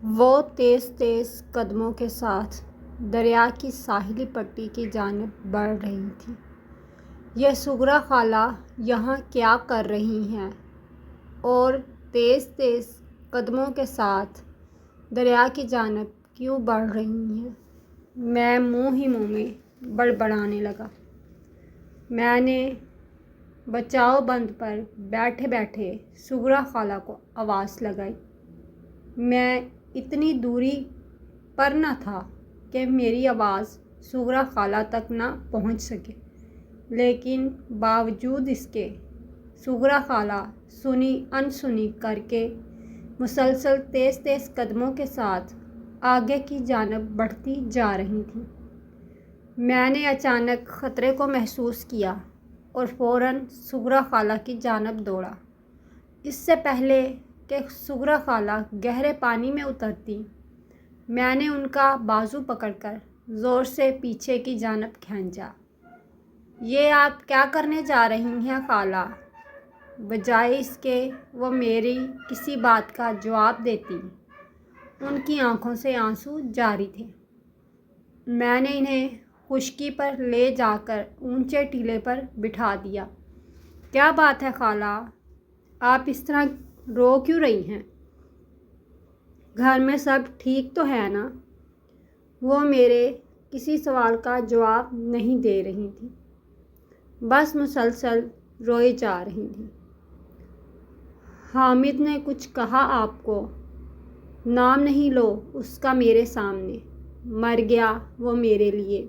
وہ تیز تیز قدموں کے ساتھ دریا کی ساحلی پٹی کی جانب بڑھ رہی تھی۔ یہ سغرا خالہ یہاں کیا کر رہی ہیں اور تیز تیز قدموں کے ساتھ دریا کی جانب کیوں بڑھ رہی ہیں؟ میں منہ ہی منہ میں بڑبڑانے لگا۔ میں نے بچاؤ بند پر بیٹھے بیٹھے سغرا خالہ کو آواز لگائی۔ میں اتنی دوری پر نہ تھا کہ میری آواز سغرا خالہ تک نہ پہنچ سکے، لیکن باوجود اس کے سغرا خالہ سنی انسنی کر کے مسلسل تیز تیز قدموں کے ساتھ آگے کی جانب بڑھتی جا رہی تھیں۔ میں نے اچانک خطرے کو محسوس کیا اور فوراً سغرا خالہ کی جانب دوڑا۔ اس سے پہلے کہ سغرا خالہ گہرے پانی میں اترتی، میں نے ان کا بازو پکڑ کر زور سے پیچھے کی جانب کھینچا۔ یہ آپ کیا کرنے جا رہی ہیں خالہ؟ بجائے اس کے وہ میری کسی بات کا جواب دیتی، ان کی آنکھوں سے آنسو جاری تھے۔ میں نے انہیں خشکی پر لے جا کر اونچے ٹیلے پر بٹھا دیا۔ کیا بات ہے خالہ؟ آپ اس طرح رو کیوں رہی ہیں؟ گھر میں سب ٹھیک تو ہے نا؟ وہ میرے کسی سوال کا جواب نہیں دے رہی تھی، بس مسلسل روئی جا رہی تھی۔ حامد نے کچھ کہا آپ کو؟ نام نہیں لو اس کا میرے سامنے، مر گیا وہ میرے لیے،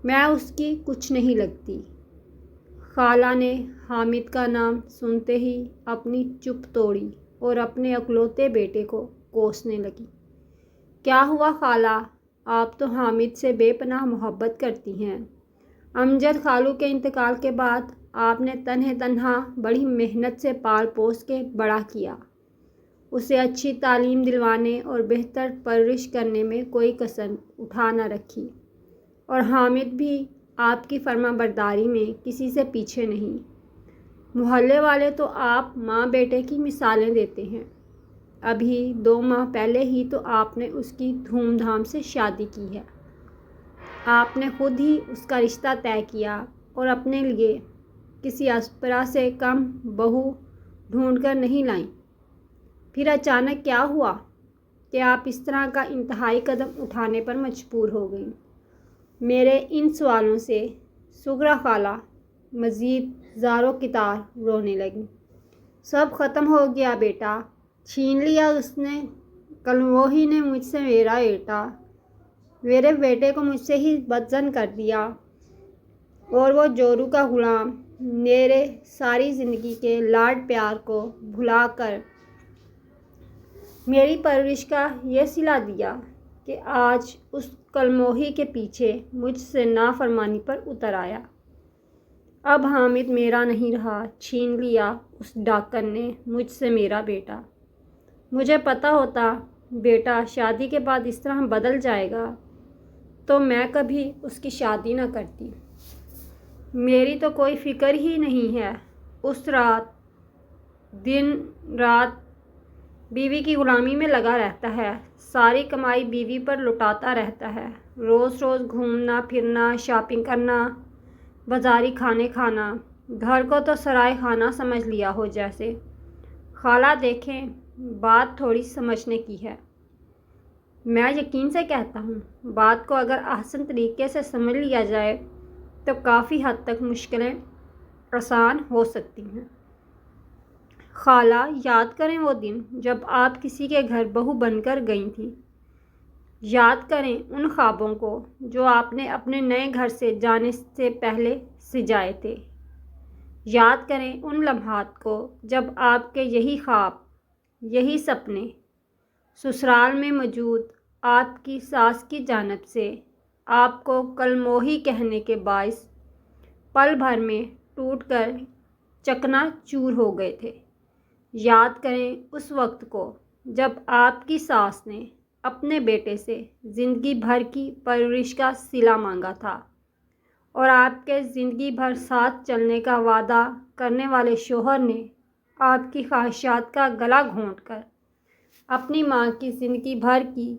میں اس کی کچھ نہیں لگتی۔ خالہ نے حامد کا نام سنتے ہی اپنی چپ توڑی اور اپنے اکلوتے بیٹے کو کوسنے لگی۔ کیا ہوا خالہ؟ آپ تو حامد سے بے پناہ محبت کرتی ہیں۔ امجد خالو کے انتقال کے بعد آپ نے تنہا بڑی محنت سے پال پوس کے بڑا کیا، اسے اچھی تعلیم دلوانے اور بہتر پرورش کرنے میں کوئی کسر اٹھا نہ رکھی، اور حامد بھی آپ کی فرما برداری میں کسی سے پیچھے نہیں۔ محلے والے تو آپ ماں بیٹے کی مثالیں دیتے ہیں۔ ابھی 2 ماہ پہلے ہی تو آپ نے اس کی دھوم دھام سے شادی کی ہے۔ آپ نے خود ہی اس کا رشتہ طے کیا اور اپنے لیے کسی اسپرا سے کم بہو ڈھونڈ کر نہیں لائیں۔ پھر اچانک کیا ہوا کہ آپ اس طرح کا انتہائی قدم اٹھانے پر مجبور ہو گئیں؟ میرے ان سوالوں سے سغرا خالہ مزید زار و کتار رونے لگیں۔ سب ختم ہو گیا بیٹا، چھین لیا اس نے، کل وہی نے مجھ سے میرے بیٹے کو مجھ سے ہی بدظن کر دیا، اور وہ جورو کا غلام میرے ساری زندگی کے لاڈ پیار کو بھلا کر میری پرورش کا یہ صلہ دیا کہ آج اس کلموہی کے پیچھے مجھ سے نافرمانی پر اتر آیا۔ اب حامد میرا نہیں رہا، چھین لیا اس ڈاکن نے مجھ سے میرا بیٹا۔ مجھے پتہ ہوتا بیٹا شادی کے بعد اس طرح بدل جائے گا تو میں کبھی اس کی شادی نہ کرتی۔ میری تو کوئی فکر ہی نہیں ہے۔ اس رات دن رات بیوی کی غلامی میں لگا رہتا ہے، ساری کمائی بیوی پر لٹاتا رہتا ہے، روز روز گھومنا پھرنا، شاپنگ کرنا، بازاری کھانے کھانا، گھر کو تو سرائے خانہ سمجھ لیا ہو جیسے۔ خالہ دیکھیں، بات تھوڑی سمجھنے کی ہے۔ میں یقین سے کہتا ہوں، بات کو اگر احسن طریقے سے سمجھ لیا جائے تو کافی حد تک مشکلیں آسان ہو سکتی ہیں۔ خالہ یاد کریں وہ دن جب آپ کسی کے گھر بہو بن کر گئی تھیں۔ یاد کریں ان خوابوں کو جو آپ نے اپنے نئے گھر سے جانے سے پہلے سجائے تھے۔ یاد کریں ان لمحات کو جب آپ کے یہی خواب، یہی سپنے سسرال میں موجود آپ کی ساس کی جانب سے آپ کو کلموہی کہنے کے باعث پل بھر میں ٹوٹ کر چکنا چور ہو گئے تھے۔ یاد کریں اس وقت کو جب آپ کی ساس نے اپنے بیٹے سے زندگی بھر کی پرورش کا صلہ مانگا تھا، اور آپ کے زندگی بھر ساتھ چلنے کا وعدہ کرنے والے شوہر نے آپ کی خواہشات کا گلا گھونٹ کر اپنی ماں کی زندگی بھر کی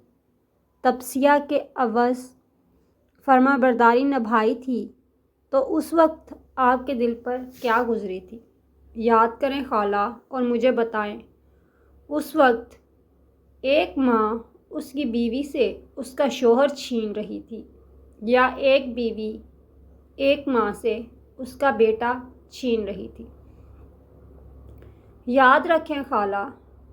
تپسیا کے عوض فرما برداری نبھائی تھی تو اس وقت آپ کے دل پر کیا گزری تھی؟ یاد کریں خالہ اور مجھے بتائیں۔ اس وقت ایک ماں اس کی بیوی سے اس کا شوہر چھین رہی تھی، یا ایک بیوی ایک ماں سے اس کا بیٹا چھین رہی تھی۔ یاد رکھیں خالہ،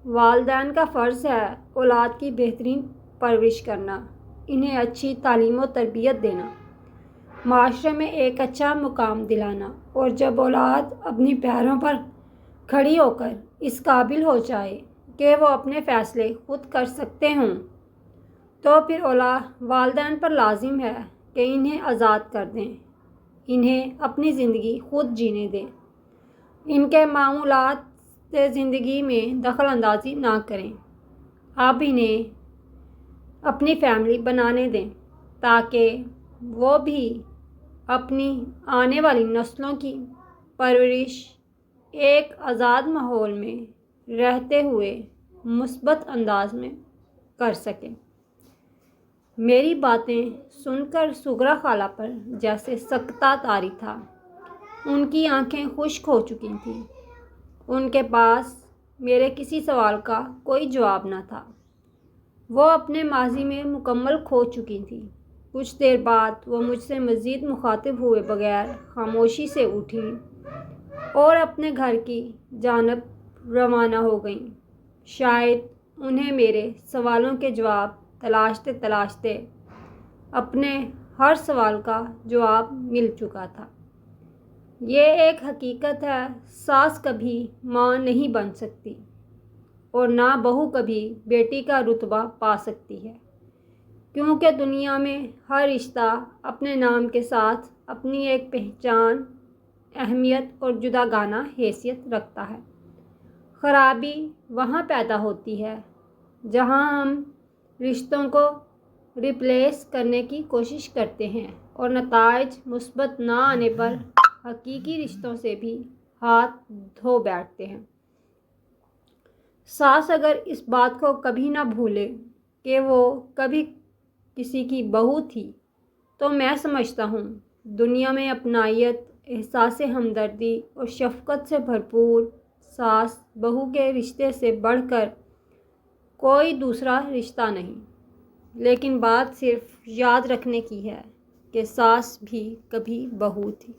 والدین کا فرض ہے اولاد کی بہترین پرورش کرنا، انہیں اچھی تعلیم و تربیت دینا، معاشرے میں ایک اچھا مقام دلانا، اور جب اولاد اپنی پیروں پر کھڑی ہو کر اس قابل ہو جائے کہ وہ اپنے فیصلے خود کر سکتے ہوں تو پھر والدین پر لازم ہے کہ انہیں آزاد کر دیں، انہیں اپنی زندگی خود جینے دیں، ان کے معمولات زندگی میں دخل اندازی نہ کریں۔ آپ انہیں اپنی فیملی بنانے دیں تاکہ وہ بھی اپنی آنے والی نسلوں کی پرورش ایک آزاد ماحول میں رہتے ہوئے مثبت انداز میں کر سکیں۔ میری باتیں سن کر سغرا خالہ پر جیسے سکتہ طاری تھا۔ ان کی آنکھیں خشک ہو چکی تھیں۔ ان کے پاس میرے کسی سوال کا کوئی جواب نہ تھا۔ وہ اپنے ماضی میں مکمل کھو چکی تھیں۔ کچھ دیر بعد وہ مجھ سے مزید مخاطب ہوئے بغیر خاموشی سے اٹھیں اور اپنے گھر کی جانب روانہ ہو گئیں۔ شاید انہیں میرے سوالوں کے جواب تلاشتے تلاشتے اپنے ہر سوال کا جواب مل چکا تھا۔ یہ ایک حقیقت ہے، ساس کبھی ماں نہیں بن سکتی اور نہ بہو کبھی بیٹی کا رتبہ پا سکتی ہے، کیونکہ دنیا میں ہر رشتہ اپنے نام کے ساتھ اپنی ایک پہچان، اہمیت اور جداگانہ حیثیت رکھتا ہے۔ خرابی وہاں پیدا ہوتی ہے جہاں ہم رشتوں کو ریپلیس کرنے کی کوشش کرتے ہیں اور نتائج مثبت نہ آنے پر حقیقی رشتوں سے بھی ہاتھ دھو بیٹھتے ہیں۔ ساس اگر اس بات کو کبھی نہ بھولے کہ وہ کبھی کسی کی بہو تھی تو میں سمجھتا ہوں دنیا میں اپنائیت، احساس ہمدردی اور شفقت سے بھرپور ساس بہو کے رشتے سے بڑھ کر کوئی دوسرا رشتہ نہیں۔ لیکن بات صرف یاد رکھنے کی ہے کہ ساس بھی کبھی بہو تھی۔